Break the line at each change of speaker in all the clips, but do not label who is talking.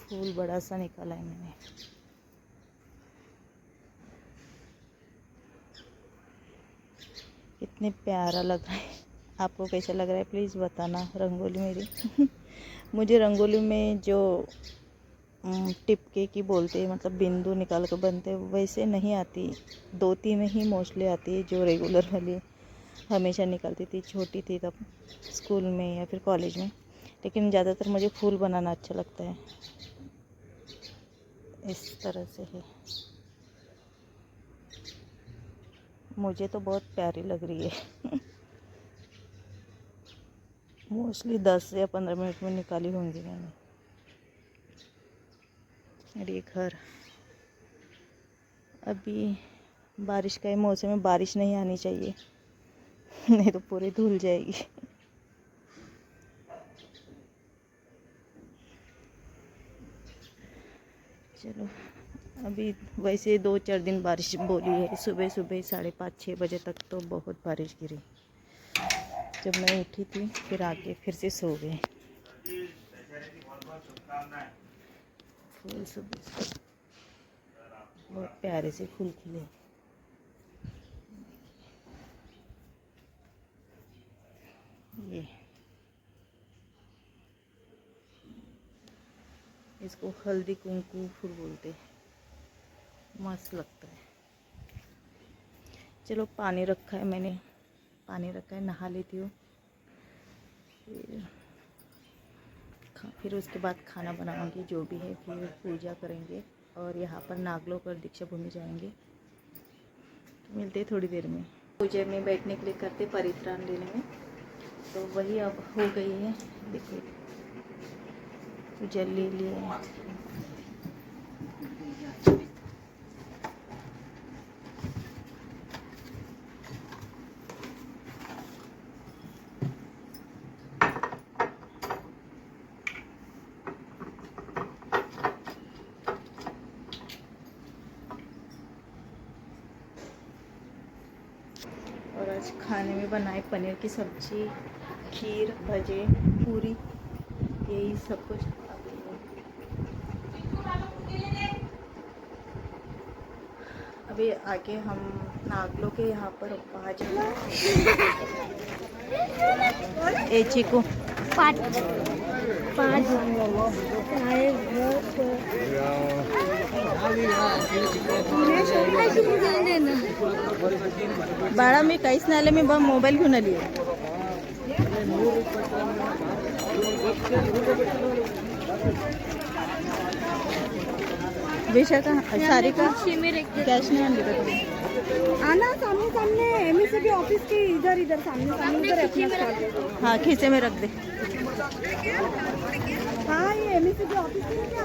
फूल बड़ा सा निकाला है मैंने। कितने प्यारा लग रहा है। आपको कैसा लग रहा है प्लीज़ बताना रंगोली मेरी। मुझे रंगोली में जो टिपके की बोलते हैं, मतलब बिंदु निकाल कर बनते हैं, वैसे नहीं आती। 2-3 ही मोस्टली आती है, जो रेगुलर वाली हमेशा निकलती थी छोटी थी तब, स्कूल में या फिर कॉलेज में। लेकिन ज़्यादातर मुझे फूल बनाना अच्छा लगता है। इस तरह से है, मुझे तो बहुत प्यारी लग रही है। मोस्टली 10 या 15 मिनट में निकाली होंगी मैंने। और ये घर, अभी बारिश का ही मौसम है, बारिश नहीं आनी चाहिए। नहीं तो पूरी धुल जाएगी। चलो, अभी वैसे 2-4 दिन बारिश बोली है। सुबह सुबह 5:30-6 बजे तक तो बहुत बारिश गिरी। जब मैं उठी थी फिर आके फिर से सो गए। फूल सुबह बहुत प्यारे से फूल खिले। ये इसको हल्दी कुंकू फूल बोलते हैं, मस्त लगता है। चलो, पानी रखा है मैंने, पानी रखा है, नहा लेती हूँ। फिर उसके बाद खाना बनाऊंगी जो भी है, फिर पूजा करेंगे और यहाँ पर नागलोक और दीक्षा भूमि जाएंगे। तो मिलते हैं थोड़ी देर में। पूजा में बैठने के लिए करते परित्राण लेने में, तो वही अब हो गई है। देखिए, पूजा ले लिए। और आज खाने में बनाए पनीर की सब्जी, खीर, भजे, पूरी, यही सब कुछ। अभी आगे हम नागलों के यहाँ पर पहुँच ए चीकू पाँच बाळा, मी काहीच नाही आले, मी बघ मोबाईल घेऊन आली आहे। विशाखा, सारिका कैश नहीं आने का तुम्हें?
आना सामने सामने एमएससीबी ऑफिस के इधर सामने सामने उधर अपना स्टॉल।
हाँ, खीसे में रख दे।
हाँ, ये एमएससीबी ऑफिस में क्या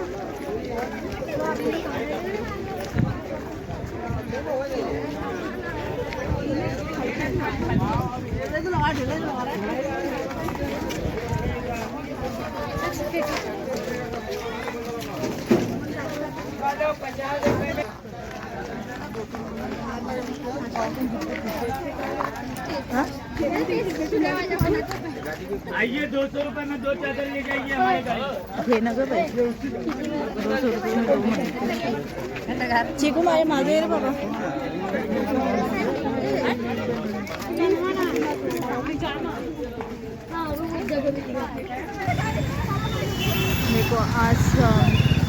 आइए, 200 रुपये में 2 चादर ले जाइए हमारे गाड़ी।
घे ना गं बाई, 200 रुपये में 2 म्हणते। चिकू माझ्या मागे रे बाबा। देखो,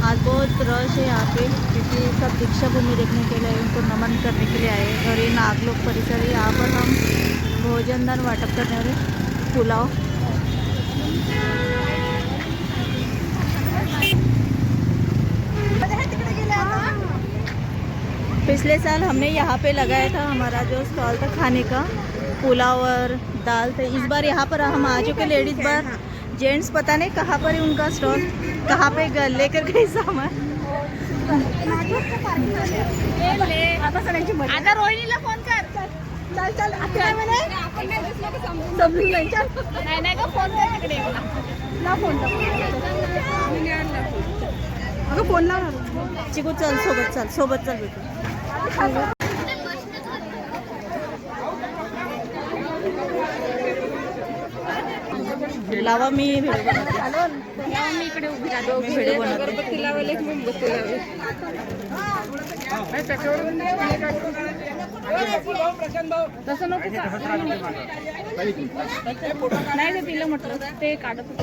आज बहुत रश है यहाँ पे, क्योंकि सब दीक्षा भूमि देखने के लिए, उनको नमन करने के लिए आए। और ये नागलोक परिसर है, यहाँ पर हम भोजन दान वाटप करने वाले, पुलाव। पिछले साल हमने यहाँ पे लगाया था हमारा जो स्टॉल था खाने का, पुलाव और दाल थे। इस बार यहाँ पर हम आ चुके लेडीज़ बार, जेंट्स पता नहीं कहाँ पर है उनका स्टॉल, कहाँ पे लेकर गए सामान।
आता रोहिणीला फोन कर। चल चल, समजून नाही का फोन कर तिकडे ना, फोन अगं फोन लाव ना।
चिकू चल, सोबत चल बेटू। लावा मी व्हिडिओ बनवते.
मी इकडे उभी राहतो.
मी व्हिडिओ बनवते.
अगरबत्ती लावायला एक मोमबत्ती लावायला. तसं नको का? नाही ते तिला म्हटलं ते काढत होते.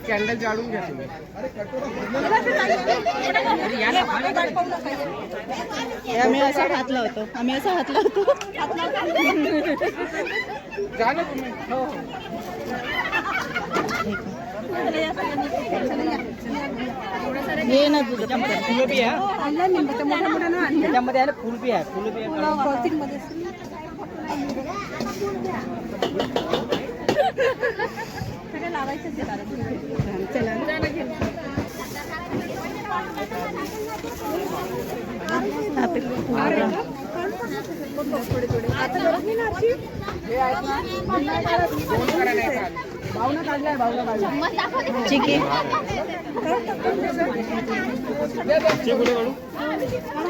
कॅन्डल जाळून घ्या तुम्ही.
आम्ही असा हात लावतो.
जा ना तुम्ही. हो हो.
ये ना तुझं पण कर.
फुलं बी आहे.
आणलं मी मोठ्या मोठ्या ना आणलं.
त्याच्यामध्ये आहे ना फुल बी आहे. फुलं बी आहे.
पॉलिथिन मध्ये सगळं लावायचंच आहे दादा. चला थोडे थोडे आता गरज नाही ना आजची. भावना काढलाय भावना काढला.
ठीक आहे.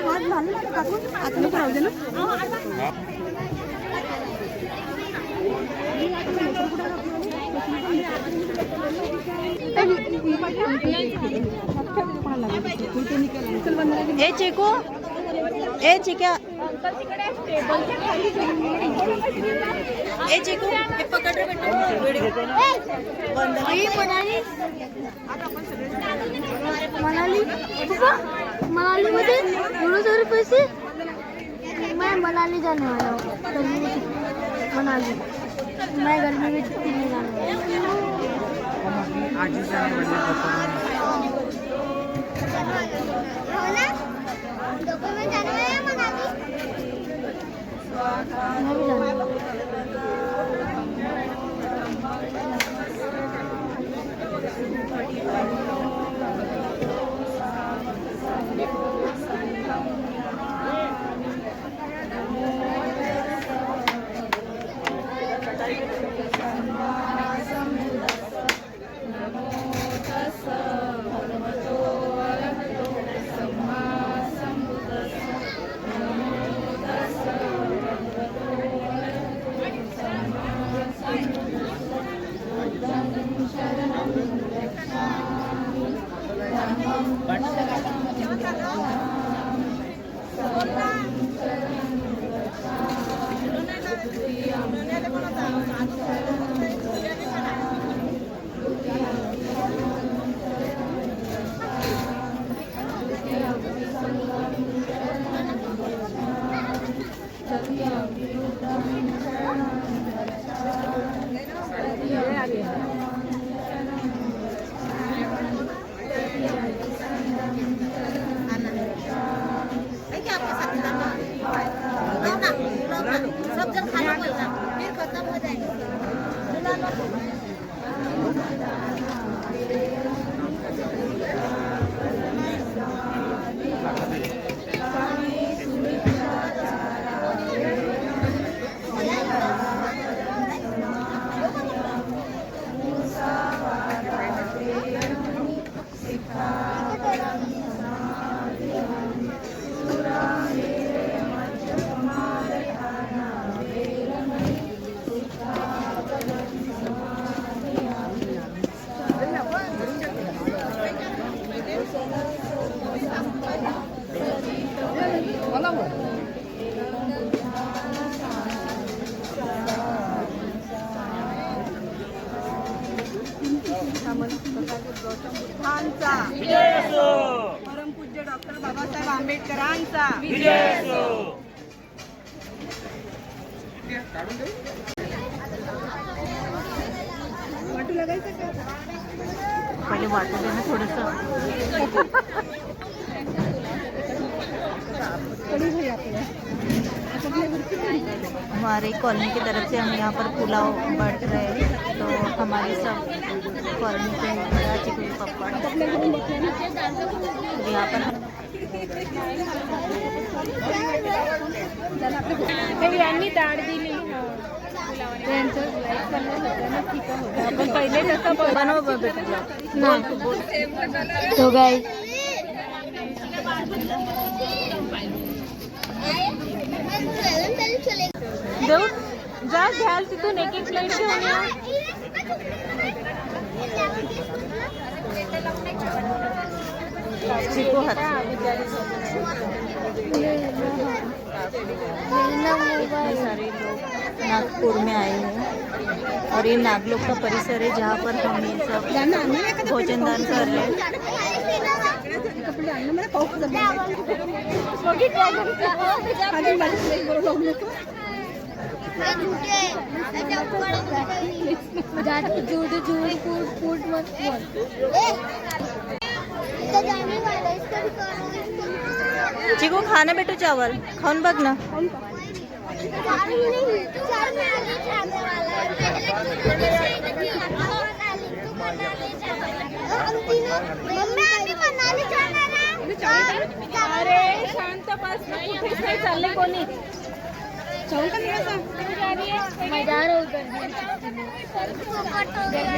हात घालू नका काकू. आतून राहू दे ना.
ए चिकू, ए चिक्या, ए चिकू हे पकड रे बेटा. व्हिडिओ बंद.
मनाली मध्ये एवढे सारे पैसे. मैं मनाली जाने वाला हूँ. मनाली मैं गर्मी में छुट्टी नहीं जाने वाला.
आज ही जाने वाले हैं.
मैं भी जाने वाला.
परमपूज्य डॉक्टर बाबासाहेब आंबेडकरांचा वाटू लागायचं का?
पहिले वाटू दे ना थोडंसं.
कढी भाई आपल्या
हमारे कॉलोनी की तरफ से हम यहाँ पर पुलाव बांट रहे हैं. तो हमारे सब कॉलोनी के चिकू पप्पा यहाँ पर
यांनी डाळ दिली. आपण पहिले जसं
बनव बेटा.
तो गाइस
देऊ जा घ्याल तिथून एक एक प्लेट घेऊन या. चिकू हाथ इतने सारे लोग नागपुर में आए हैं और ये नागलोक का परिसर है जहाँ पर हम ये सब भोजन दान कर रहे हैं. चिकू खाना बेटू चावल खाऊन बघ ना.
अरे शांत बस ना, कुठेच नाही चालले कोणी.
मैं जा रहा हूँ गर्मी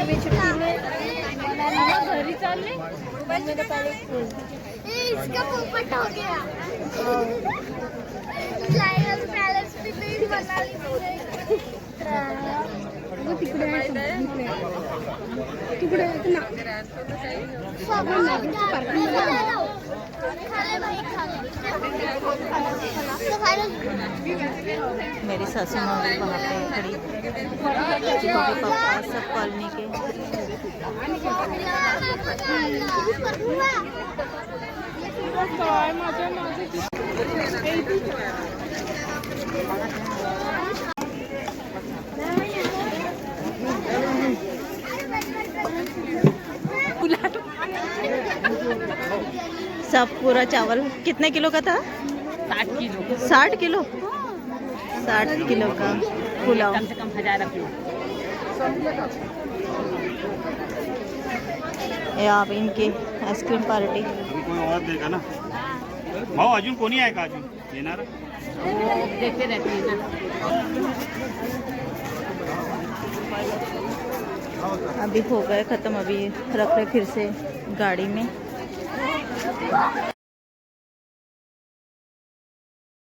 में छुट्टी में
घरी चालले.
इसका पोपट हो गया. पैलेस भी नहीं बना ली
तिकडे तिकडे
मेरी सासू माँ भी वहाँ पे खड़ी. चिकू के पापा सब कॉलोनी के. सब पूरा चावल कितने किलो का था?
60 किलो.
60 किलो 60 किलो का पुलाव.
कम से कम 1000 किलो.
ये आप इनकी आइसक्रीम पार्टी.
कोई और देगा ना भाऊ. अजून कोणी आहे का अजून येणार?
देखते रहते हैं ना.
अभी हो गए ख़त्म. अभी रख रहे फिर से गाड़ी में.